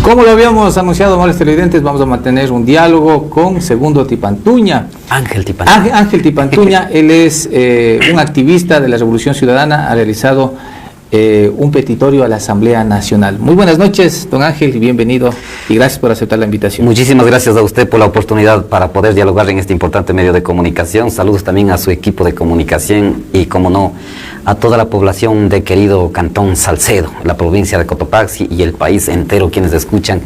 Como lo habíamos anunciado, amables televidentes, vamos a mantener un diálogo con Segundo Tipantuña. Ángel Tipantuña. Ángel Tipantuña, él es un activista de la Revolución Ciudadana, ha realizado un petitorio a la Asamblea Nacional. Muy buenas noches, don Ángel, y bienvenido, y gracias por aceptar la invitación. Muchísimas gracias a usted por la oportunidad para poder dialogar en este importante medio de comunicación. Saludos también a su equipo de comunicación y, como no, a toda la población de querido Cantón Salcedo, la provincia de Cotopaxi y el país entero, quienes escuchan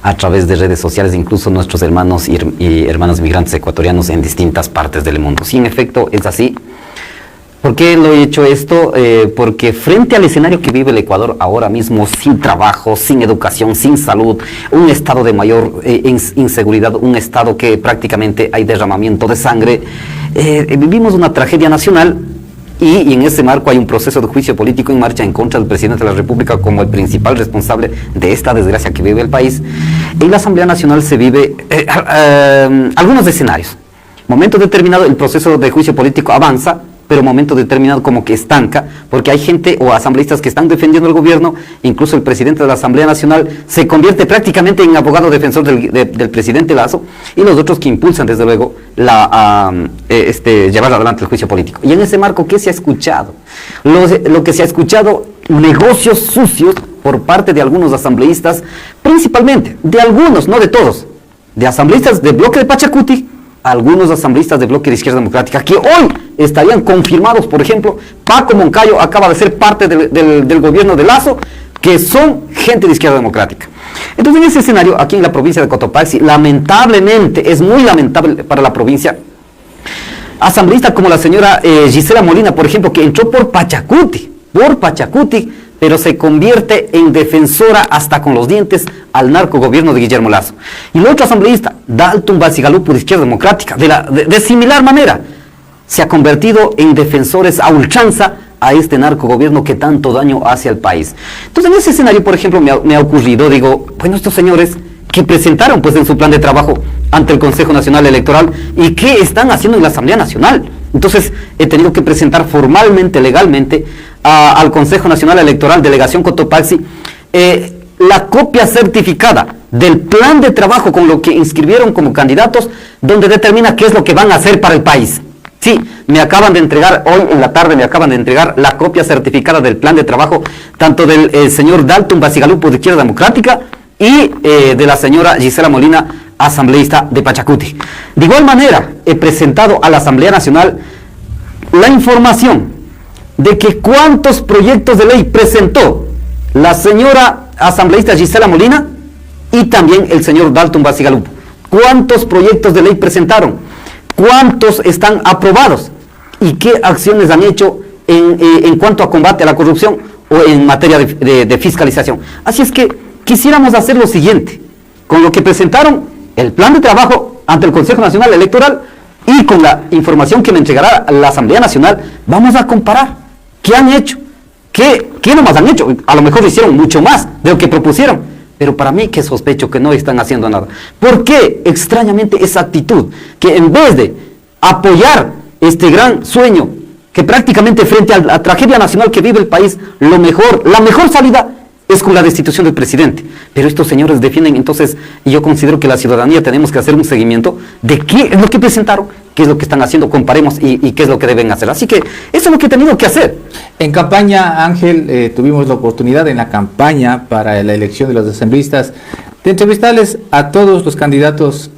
a través de redes sociales, incluso nuestros hermanos y hermanas migrantes ecuatorianos en distintas partes del mundo. Sí, en efecto, es así. ¿Por qué lo he hecho esto? Porque frente al escenario que vive el Ecuador ahora mismo, sin trabajo, sin educación, sin salud, un estado de mayor inseguridad, un estado que prácticamente hay derramamiento de sangre, vivimos una tragedia nacional y en ese marco hay un proceso de juicio político en marcha en contra del presidente de la República como el principal responsable de esta desgracia que vive el país. En la Asamblea Nacional se vive algunos escenarios. Momento determinado el proceso de juicio político avanza, pero momento determinado como que estanca, porque hay gente o asambleístas que están defendiendo el gobierno, incluso el presidente de la Asamblea Nacional se convierte prácticamente en abogado defensor del presidente Lazo, y los otros que impulsan desde luego llevar adelante el juicio político. Y en ese marco, ¿qué se ha escuchado? Lo que se ha escuchado, negocios sucios por parte de algunos asambleístas, principalmente, de algunos, no de todos, de asambleístas del bloque de Pachacuti, algunos asambleístas del bloque de Izquierda Democrática, que hoy estarían confirmados. Por ejemplo, Paco Moncayo acaba de ser parte del gobierno de Lazo, que son gente de Izquierda Democrática. Entonces, en ese escenario, aquí en la provincia de Cotopaxi, lamentablemente, es muy lamentable para la provincia, asambleístas como la señora Gisela Molina, por ejemplo, que entró por Pachacuti, pero se convierte en defensora hasta con los dientes al narcogobierno de Guillermo Lazo. Y el otro asambleísta, Dalton Basigalupo, de Izquierda Democrática, de similar manera, se ha convertido en defensores a ultranza a este narcogobierno que tanto daño hace al país. Entonces, en ese escenario, por ejemplo, me ha ocurrido, digo, bueno, estos señores que presentaron pues en su plan de trabajo ante el Consejo Nacional Electoral, ¿y qué están haciendo en la Asamblea Nacional? Entonces, he tenido que presentar formalmente, legalmente, al Consejo Nacional Electoral, Delegación Cotopaxi, la copia certificada del plan de trabajo con lo que inscribieron como candidatos, donde determina qué es lo que van a hacer para el país. Sí, me acaban de entregar, hoy en la tarde me acaban de entregar la copia certificada del plan de trabajo, tanto del señor Dalton Basigalupo, de Izquierda Democrática, y de la señora Gisela Molina, asambleísta de Pachacuti. De igual manera, he presentado a la Asamblea Nacional la información de que cuántos proyectos de ley presentó la señora asambleísta Gisela Molina y también el señor Dalton Basigalupo. ¿Cuántos proyectos de ley presentaron? ¿Cuántos están aprobados? ¿Y qué acciones han hecho en cuanto a combate a la corrupción o en materia de fiscalización? Así es que quisiéramos hacer lo siguiente, con lo que presentaron el plan de trabajo ante el Consejo Nacional Electoral y con la información que me entregará la Asamblea Nacional, vamos a comparar qué han hecho, qué nomás han hecho. A lo mejor hicieron mucho más de lo que propusieron, pero para mí que sospecho que no están haciendo nada. ¿Por qué extrañamente esa actitud? Que en vez de apoyar este gran sueño, que prácticamente frente a la tragedia nacional que vive el país, la mejor salida es con la destitución del presidente. Pero estos señores defienden, entonces, y yo considero que la ciudadanía tenemos que hacer un seguimiento de qué es lo que presentaron, qué es lo que están haciendo, comparemos y qué es lo que deben hacer. Así que eso es lo que he tenido que hacer. En campaña, Ángel, tuvimos la oportunidad en la campaña para la elección de los asambleístas de entrevistarles a todos los candidatos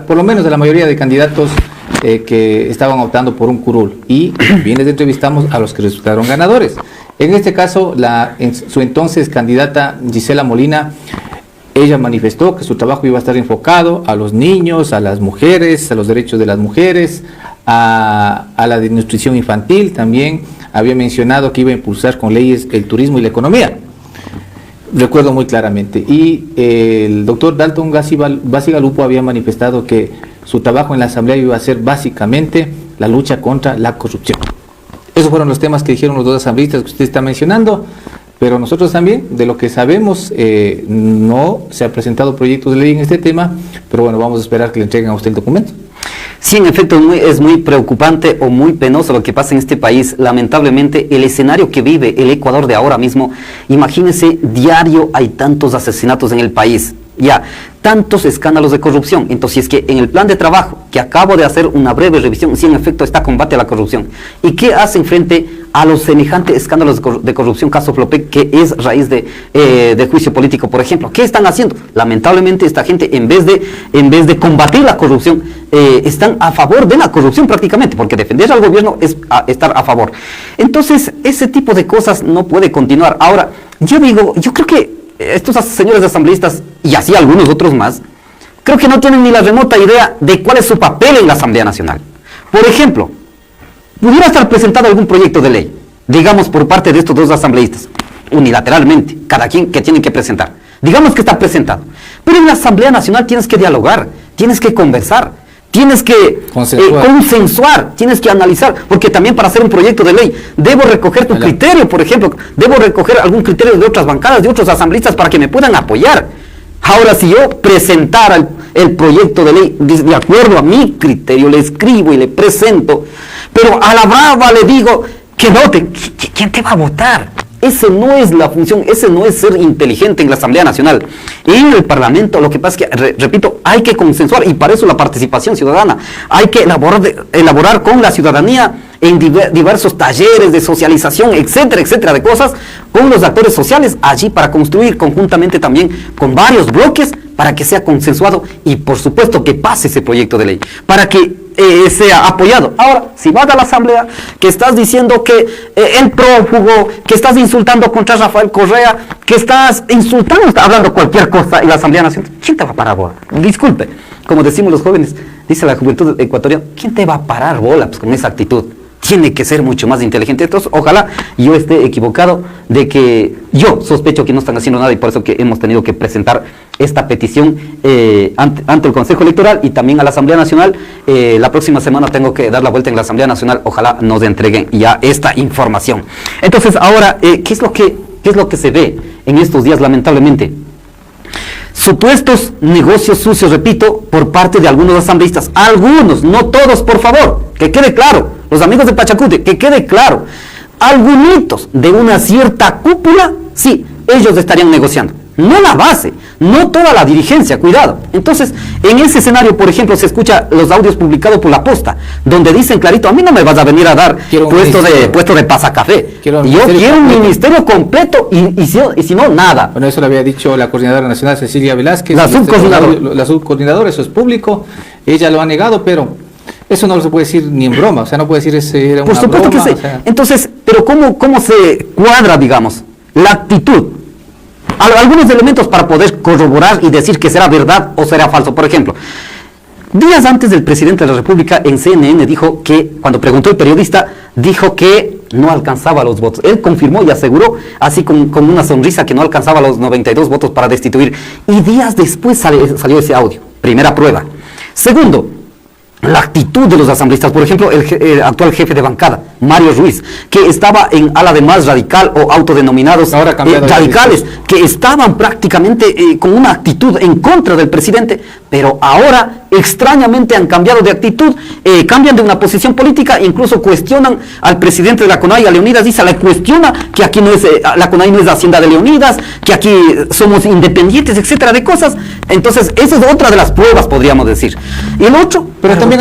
por lo menos a la mayoría de candidatos que estaban optando por un curul, y también les entrevistamos a los que resultaron ganadores. En este caso, su entonces candidata Gisela Molina, ella manifestó que su trabajo iba a estar enfocado a los niños, a las mujeres, a los derechos de las mujeres, a la desnutrición infantil. También había mencionado que iba a impulsar con leyes el turismo y la economía. Recuerdo muy claramente. Y el doctor Dalton Basigalupo había manifestado que su trabajo en la Asamblea iba a ser básicamente la lucha contra la corrupción. Esos fueron los temas que dijeron los dos asambleístas que usted está mencionando, pero nosotros también, de lo que sabemos, no se ha presentado proyectos de ley en este tema, pero bueno, vamos a esperar que le entreguen a usted el documento. Sí, en efecto, es muy preocupante o muy penoso lo que pasa en este país. Lamentablemente, el escenario que vive el Ecuador de ahora mismo, imagínense, diario hay tantos asesinatos en el país, ya, tantos escándalos de corrupción. Entonces, si es que en el plan de trabajo, que acabo de hacer una breve revisión, sí, en efecto, está combate a la corrupción. ¿Y qué hacen frente a los semejantes escándalos de corrupción, caso Flopec, que es raíz de juicio político, por ejemplo? ¿Qué están haciendo? Lamentablemente, esta gente, en vez de combatir la corrupción, están a favor de la corrupción prácticamente, porque defender al gobierno es estar a favor. Entonces, ese tipo de cosas no puede continuar. Ahora, yo creo que estos señores asambleístas, y así algunos otros más, creo que no tienen ni la remota idea de cuál es su papel en la Asamblea Nacional. Por ejemplo, pudiera estar presentado algún proyecto de ley, digamos por parte de estos dos asambleístas, unilateralmente, cada quien que tiene que presentar. Digamos que está presentado. Pero en la Asamblea Nacional tienes que dialogar, tienes que conversar, tienes que consensuar, tienes que analizar, porque también para hacer un proyecto de ley debo recoger tu criterio, por ejemplo, debo recoger algún criterio de otras bancadas, de otros asambleístas para que me puedan apoyar. Ahora, si yo presentara el proyecto de ley de acuerdo a mi criterio, le escribo y le presento, pero a la brava le digo que vote, ¿quién te va a votar? Ese no es la función, ese no es ser inteligente en la Asamblea Nacional. En el Parlamento, lo que pasa es que, repito, hay que consensuar, y para eso la participación ciudadana. Hay que elaborar con la ciudadanía en diversos talleres de socialización, etcétera, etcétera, de cosas, con los actores sociales, allí para construir conjuntamente también con varios bloques, para que sea consensuado y por supuesto que pase ese proyecto de ley, para que sea apoyado. Ahora, si vas a la asamblea, que estás diciendo que el prófugo, que estás insultando contra Rafael Correa, que estás insultando, estás hablando cualquier cosa en la Asamblea Nacional, ¿quién te va a parar bola? Disculpe, como decimos los jóvenes, dice la juventud ecuatoriana, ¿quién te va a parar bola pues, con esa actitud? Tiene que ser mucho más inteligente. Entonces, ojalá yo esté equivocado de que yo sospecho que no están haciendo nada y por eso que hemos tenido que presentar esta petición ante el Consejo Electoral y también a la Asamblea Nacional. La próxima semana tengo que dar la vuelta en la Asamblea Nacional. Ojalá nos entreguen ya esta información. Entonces, ahora, ¿qué es lo que se ve en estos días, lamentablemente? Supuestos negocios sucios, repito, por parte de algunos asambleístas. Algunos, no todos, por favor, que quede claro. Los amigos de Pachacuti, que quede claro. Algunos de una cierta cúpula, sí, ellos estarían negociando. No la base, no toda la dirigencia, cuidado. Entonces, en ese escenario, por ejemplo, se escucha los audios publicados por La Posta, donde dicen clarito, a mí no me vas a venir a dar puesto de pasacafé. Yo quiero un ministerio completo y si no, nada. Bueno, eso lo había dicho la coordinadora nacional Cecilia Velázquez. La subcoordinadora, eso es público. Ella lo ha negado, pero eso no se puede decir ni en broma. O sea, no puede decir ese era una broma. Por supuesto que sí. O sea, entonces, pero ¿cómo se cuadra, digamos, la actitud? Algunos elementos para poder corroborar y decir que será verdad o será falso. Por ejemplo, días antes del presidente de la República en CNN dijo que, cuando preguntó el periodista, dijo que no alcanzaba los votos. Él confirmó y aseguró, así con una sonrisa, que no alcanzaba los 92 votos para destituir. Y días después salió ese audio. Primera prueba. Segundo, la actitud de los asambleístas, por ejemplo, el actual jefe de bancada, Mario Ruiz, que estaba en ala de más radical o autodenominados radicales, que estaban prácticamente con una actitud en contra del presidente, pero ahora extrañamente han cambiado de actitud, cambian de una posición política, incluso cuestionan al presidente de la CONAI, a Leonidas Issa, le cuestiona que aquí no es, la CONAI no es la hacienda de Leonidas, que aquí somos independientes, etcétera, de cosas. Entonces, esa es otra de las pruebas, podríamos decir. Y el otro, pero también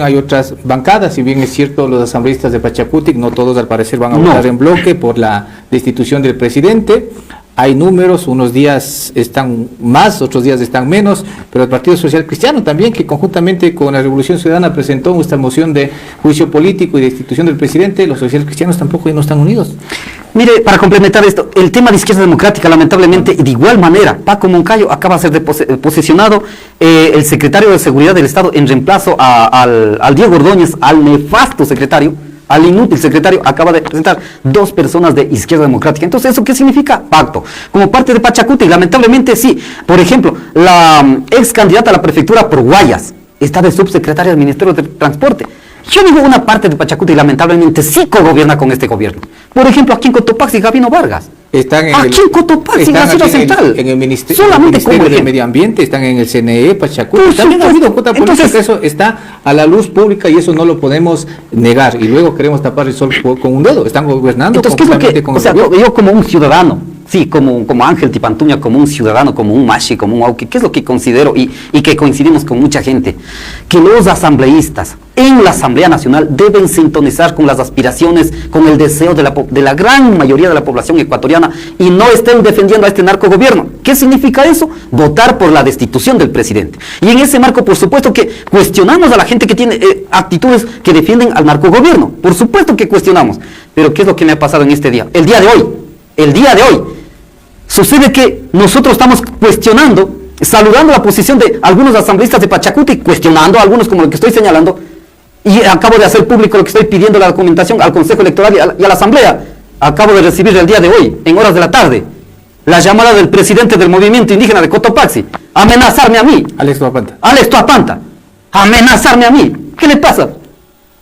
hay otras bancadas, si bien es cierto, los asambleístas de Pachacutic, no todos al parecer van a votar en bloque por la destitución del presidente. Hay números, unos días están más, otros días están menos, pero el Partido Social Cristiano también, que conjuntamente con la Revolución Ciudadana presentó esta moción de juicio político y destitución del presidente, los sociales cristianos tampoco no están unidos. Mire, para complementar esto, el tema de Izquierda Democrática, lamentablemente, de igual manera, Paco Moncayo acaba de ser posesionado el secretario de Seguridad del Estado en reemplazo al Diego Ordóñez, al nefasto secretario, al inútil secretario, acaba de presentar 2 personas de Izquierda Democrática. Entonces, ¿eso qué significa? Pacto. Como parte de Pachacuti, lamentablemente sí. Por ejemplo, la ex candidata a la prefectura por Guayas está de subsecretaria del Ministerio de Transporte. Yo digo una parte de Pachacuti lamentablemente sí cogobierna con este gobierno. Por ejemplo, aquí en Cotopaxi, Gabino Vargas. Están en aquí en Cotopaxi, en la ciudad central. En el Ministerio, solamente el Ministerio de Medio Ambiente, están en el CNE, Pachacuti. También ha habido cuota política, eso está a la luz pública y eso no lo podemos negar. Y luego queremos tapar el sol con un dedo. Están gobernando. Entonces, ¿qué es lo que, o sea, yo como un ciudadano, sí, como Ángel Tipantuña, como un ciudadano, como un Mashi, como un Auqui, ¿qué es lo que considero y que coincidimos con mucha gente? Que los asambleístas en la Asamblea Nacional deben sintonizar con las aspiraciones, con el deseo de la gran mayoría de la población ecuatoriana y no estén defendiendo a este narcogobierno. ¿Qué significa eso? Votar por la destitución del presidente. Y en ese marco, por supuesto que cuestionamos a la gente que tiene actitudes que defienden al narcogobierno. Por supuesto que cuestionamos. Pero ¿qué es lo que me ha pasado en este día? El día de hoy, sucede que nosotros estamos cuestionando, saludando la posición de algunos asambleístas de Pachacuti, cuestionando a algunos como lo que estoy señalando, y acabo de hacer público lo que estoy pidiendo la documentación al Consejo Electoral y a la Asamblea. Acabo de recibir el día de hoy, en horas de la tarde, la llamada del presidente del movimiento indígena de Cotopaxi, amenazarme a mí. Alex Tuapanta, amenazarme a mí. ¿Qué le pasa?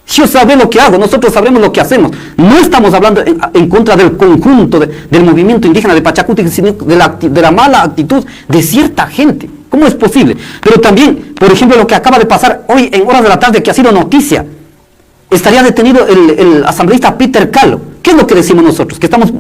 Yo sabré lo que hago, nosotros sabremos lo que hacemos. No estamos hablando en contra del conjunto del movimiento indígena de Pachacuti, sino de la mala actitud de cierta gente. ¿Cómo es posible? Pero también, por ejemplo, lo que acaba de pasar hoy en horas de la tarde, que ha sido noticia. Estaría detenido el asambleísta Peter Calo. ¿Qué es lo que decimos nosotros? Que estamos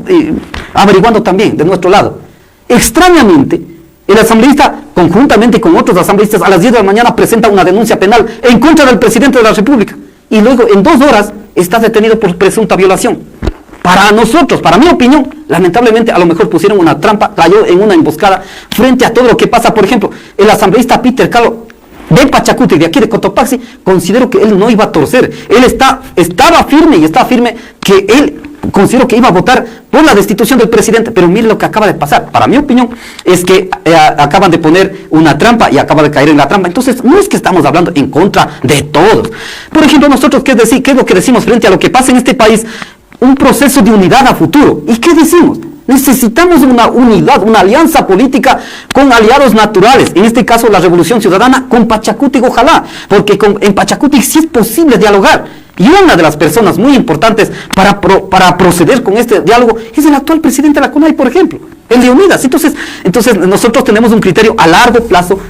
averiguando también de nuestro lado. Extrañamente, el asambleísta, conjuntamente con otros asambleístas, a las 10 de la mañana presenta una denuncia penal en contra del presidente de la República. Y luego, en 2 horas, está detenido por presunta violación. Para nosotros, para mi opinión, lamentablemente a lo mejor pusieron una trampa, cayó en una emboscada frente a todo lo que pasa. Por ejemplo, el asambleísta Peter Calo de Pachacuti, de aquí de Cotopaxi, considero que él no iba a torcer. Él estaba firme y está firme que él considero que iba a votar por la destitución del presidente, pero mire lo que acaba de pasar. Para mi opinión es que acaban de poner una trampa y acaba de caer en la trampa. Entonces no es que estamos hablando en contra de todos. Por ejemplo, nosotros ¿qué es lo que decimos frente a lo que pasa en este país? Un proceso de unidad a futuro. ¿Y qué decimos? Necesitamos una unidad, una alianza política con aliados naturales, en este caso la Revolución Ciudadana con Pachacuti, ojalá, porque en Pachacuti sí es posible dialogar. Y una de las personas muy importantes para proceder con este diálogo es el actual presidente de la CONAI, por ejemplo, el de Unidas. Entonces nosotros tenemos un criterio a largo plazo,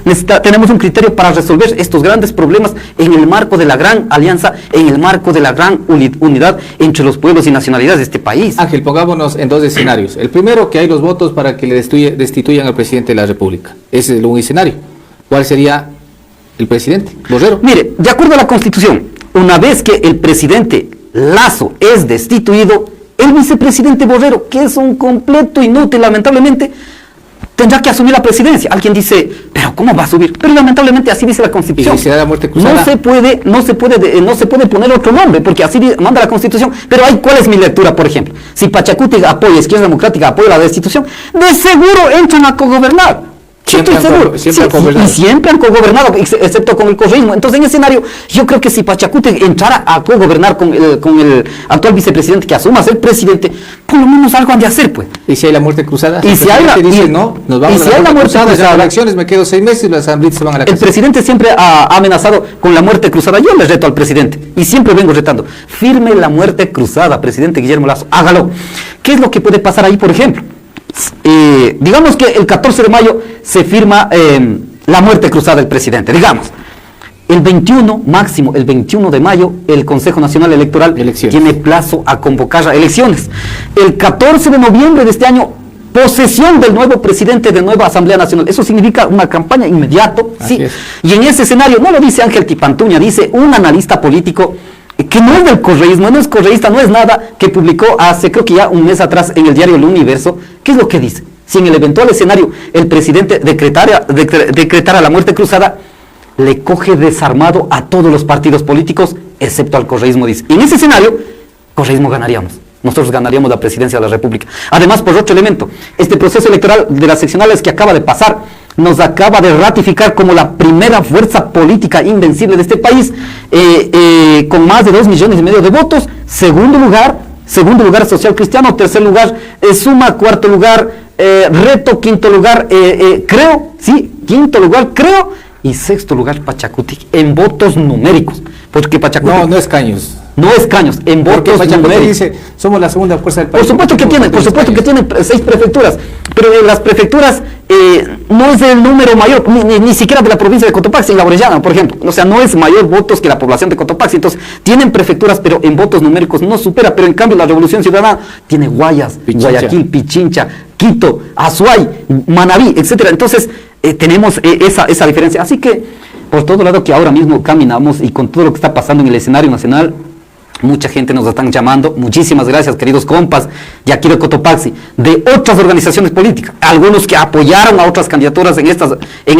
tenemos un criterio para resolver estos grandes problemas en el marco de la gran alianza, en el marco de la gran unidad entre los pueblos y nacionalidades de este país. Ángel, pongámonos en 2 escenarios. El primero, que hay los votos para que le destituyan al presidente de la República. Ese es un escenario. ¿Cuál sería el presidente? Borrero. Mire, de acuerdo a la Constitución, una vez que el presidente Lasso es destituido, el vicepresidente Borrero, que es un completo inútil, lamentablemente, tendrá que asumir la presidencia. Alguien dice, pero ¿cómo va a subir? Pero lamentablemente así dice la Constitución. ¿Y si se da la muerte cruzada? No se puede poner otro nombre, porque así manda la Constitución. Pero ¿cuál es mi lectura, por ejemplo? Si Pachacuti apoya, Izquierda Democrática apoya la destitución, de seguro entran a cogobernar. Estoy seguro. Siempre han cogobernado, excepto con el correísmo. Entonces, en ese escenario, yo creo que si Pachacuti entrara a cogobernar con el actual vicepresidente que asuma ser presidente, por lo menos algo han de hacer, pues. ¿Y si hay la muerte cruzada? Y si hay no, nos vamos a la muerte cruzada, las elecciones, me quedo 6 meses y las asambleas se van a la casa. El presidente siempre ha amenazado con la muerte cruzada. Yo le reto al presidente, y siempre vengo retando. Firme la muerte cruzada, presidente Guillermo Lasso, hágalo. ¿Qué es lo que puede pasar ahí, por ejemplo? Digamos que el 14 de mayo se firma la muerte cruzada del presidente, digamos. El 21 de mayo, el Consejo Nacional Electoral tiene plazo a convocar a elecciones. El 14 de noviembre de este año, posesión del nuevo presidente de nueva Asamblea Nacional. Eso significa una campaña inmediato, sí. Y en ese escenario, no lo dice Ángel Tipantuña, dice un analista político que no es del correísmo, no es correísta, no es nada, que publicó hace creo que ya un mes atrás en el diario El Universo. ¿Qué es lo que dice? Si en el eventual escenario el presidente decretara la muerte cruzada, le coge desarmado a todos los partidos políticos, excepto al correísmo, dice. Y en ese escenario, correísmo ganaríamos. Nosotros ganaríamos la presidencia de la República. Además, por otro elemento, este proceso electoral de las seccionales que acaba de pasar, nos acaba de ratificar como la primera fuerza política invencible de este país, con más de 2,5 millones de votos. Segundo lugar Social Cristiano, tercer lugar Suma, cuarto lugar Reto, quinto lugar quinto lugar Creo, y sexto lugar Pachacuti, en votos numéricos. Porque Pachacuti... No, no escaños. No escaños, en votos Pachacuti dice, somos la segunda fuerza del país. Por supuesto que tienen 6 prefecturas, pero de las prefecturas no es el número mayor, ni siquiera de la provincia de Cotopaxi, en la Orellana, por ejemplo. O sea, no es mayor votos que la población de Cotopaxi. Entonces, tienen prefecturas, pero en votos numéricos no supera. Pero en cambio, la Revolución Ciudadana tiene Guayas, Pichincha. Guayaquil, Pichincha, Quito, Azuay, Manabí, etcétera. Entonces, tenemos esa diferencia. Así que, por todo lado que ahora mismo caminamos y con todo lo que está pasando en el escenario nacional, mucha gente nos están llamando. Muchísimas gracias, queridos compas de aquí de Cotopaxi, de otras organizaciones políticas, algunos que apoyaron a otras candidaturas en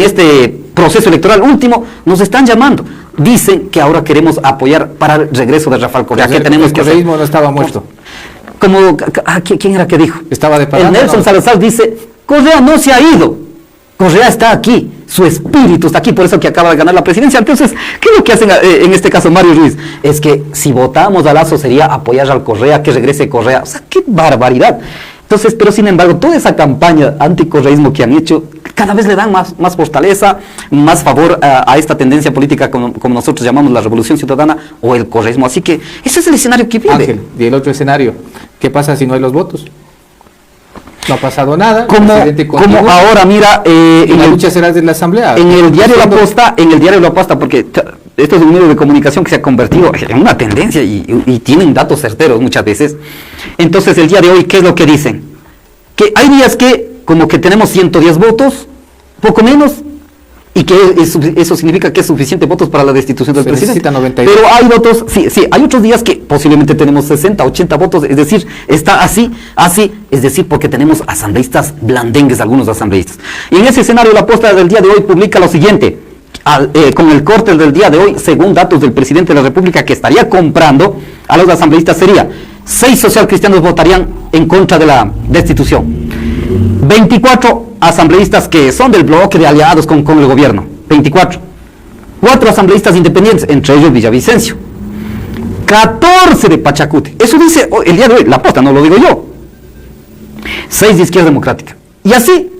este proceso electoral último, nos están llamando. Dicen que ahora queremos apoyar para el regreso de Rafael Correa. ¿Qué tenemos que hacer? El correísmo no estaba muerto. ¿Quién era que dijo? Estaba de El parada, Nelson ¿no? Salazar dice, Correa no se ha ido, Correa está aquí, su espíritu está aquí, por eso que acaba de ganar la presidencia. Entonces, ¿qué es lo que hacen en este caso Mario Ruiz? Es que si votamos a Lazo sería apoyar al Correa, que regrese Correa. O sea, qué barbaridad. Entonces, pero sin embargo, toda esa campaña anticorreísmo que han hecho, cada vez le dan más fortaleza, más favor a esta tendencia política como nosotros llamamos la Revolución Ciudadana o el correísmo. Así que ese es el escenario que vive. Ángel, y el otro escenario, ¿qué pasa si no hay los votos? No ha pasado nada. El Como presidente continúa, ahora, mira, y la lucha será desde la Asamblea. en el diario La Posta, porque esto es un medio de comunicación que se ha convertido en una tendencia y tienen datos certeros muchas veces. Entonces, el día de hoy, ¿qué es lo que dicen? Que hay días que como que tenemos 110 votos, poco menos, y que eso significa que es suficiente votos para la destitución del Se presidente. necesita 92. Pero hay votos, sí, hay otros días que posiblemente tenemos 60, 80 votos, es decir, está así, es decir, porque tenemos asambleístas blandengues, algunos asambleístas. Y en ese escenario, La Posta del día de hoy publica lo siguiente: con el corte del día de hoy, según datos del presidente de la República, que estaría comprando a los asambleístas, sería 6 socialcristianos votarían en contra de la destitución, 24 asambleístas que son del bloque de aliados con el gobierno, 24, 4 asambleístas independientes, entre ellos Villavicencio, 14 de Pachacuti. Eso dice el día de hoy La Posta, no lo digo yo. 6 de Izquierda Democrática. Y así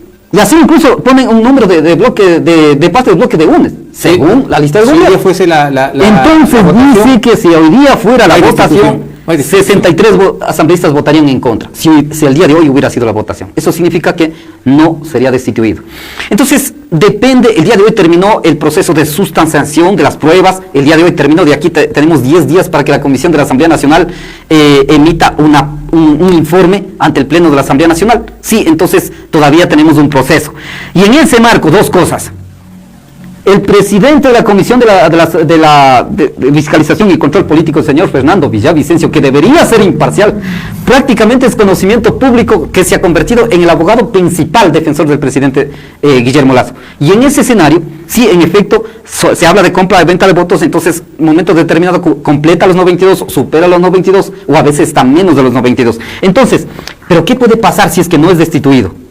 incluso ponen un número de bloque de parte del bloque de UNES, según la lista de gobierno. Si fuese Entonces dice que si hoy día fuera la votación, 63 asambleístas votarían en contra, si el día de hoy hubiera sido la votación. Eso significa que no sería destituido. Entonces, depende, el día de hoy terminó el proceso de sustanciación de las pruebas, el día de hoy terminó, de aquí tenemos 10 días para que la Comisión de la Asamblea Nacional emita un informe ante el Pleno de la Asamblea Nacional. Sí, entonces todavía tenemos un proceso. Y en ese marco, dos cosas. El presidente de la Comisión de Fiscalización y Control Político, el señor Fernando Villavicencio, que debería ser imparcial, prácticamente es conocimiento público que se ha convertido en el abogado principal defensor del presidente Guillermo Lazo. Y en ese escenario, sí, en efecto, se habla de compra de venta de votos, entonces, en un momento determinado, completa los 92, supera los 92, o a veces está menos de los 92. Entonces, ¿pero qué puede pasar si es que no es destituido?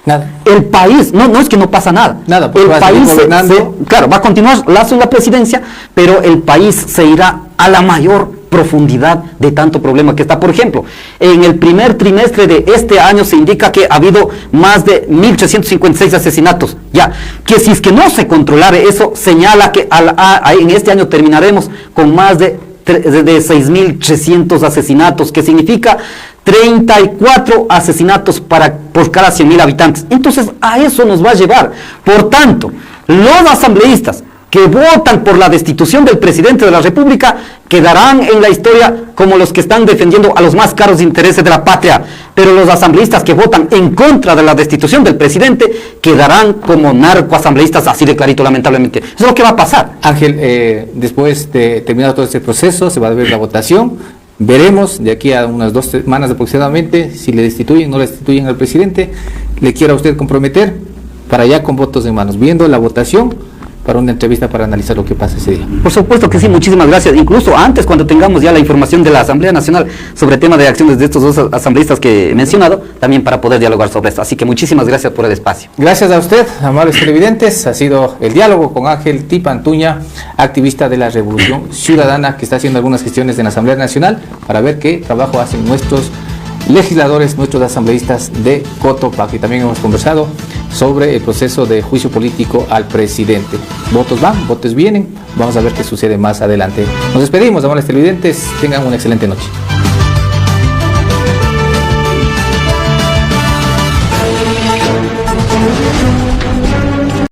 Nada. El país, no es que no pasa nada. Nada, porque el va a seguir país gobernando. claro, va a continuar Lazo en la presidencia, pero el país se irá a la mayor profundidad de tanto problema que está. Por ejemplo, en el primer trimestre de este año se indica que ha habido más de 1.356 asesinatos. Ya, que si es que no se controlara eso, señala que en este año terminaremos con más de 6.300 asesinatos, que significa 34 asesinatos por cada 100.000 habitantes. Entonces, a eso nos va a llevar. Por tanto, los asambleístas que votan por la destitución del presidente de la República quedarán en la historia como los que están defendiendo a los más caros intereses de la patria. Pero los asambleístas que votan en contra de la destitución del presidente quedarán como narcoasambleístas, así de clarito, lamentablemente. Eso es lo que va a pasar. Ángel, después de terminado todo este proceso, se va a ver la votación. Veremos de aquí a unas 2 semanas aproximadamente si le destituyen o no le destituyen al presidente. Le quiero a usted comprometer para allá con votos en manos, viendo la votación, para una entrevista para analizar lo que pasa ese día. Por supuesto que sí, muchísimas gracias. Incluso antes, cuando tengamos ya la información de la Asamblea Nacional sobre el tema de acciones de estos dos asambleístas que he mencionado, también para poder dialogar sobre esto. Así que muchísimas gracias por el espacio. Gracias a usted, amables televidentes. Ha sido el diálogo con Ángel Tipantuña, activista de la Revolución Ciudadana, que está haciendo algunas gestiones en la Asamblea Nacional para ver qué trabajo hacen nuestros legisladores, nuestros asambleístas de Cotopaxi. También hemos conversado sobre el proceso de juicio político al presidente. Votos van, votos vienen. Vamos a ver qué sucede más adelante. Nos despedimos, amables televidentes. Tengan una excelente noche.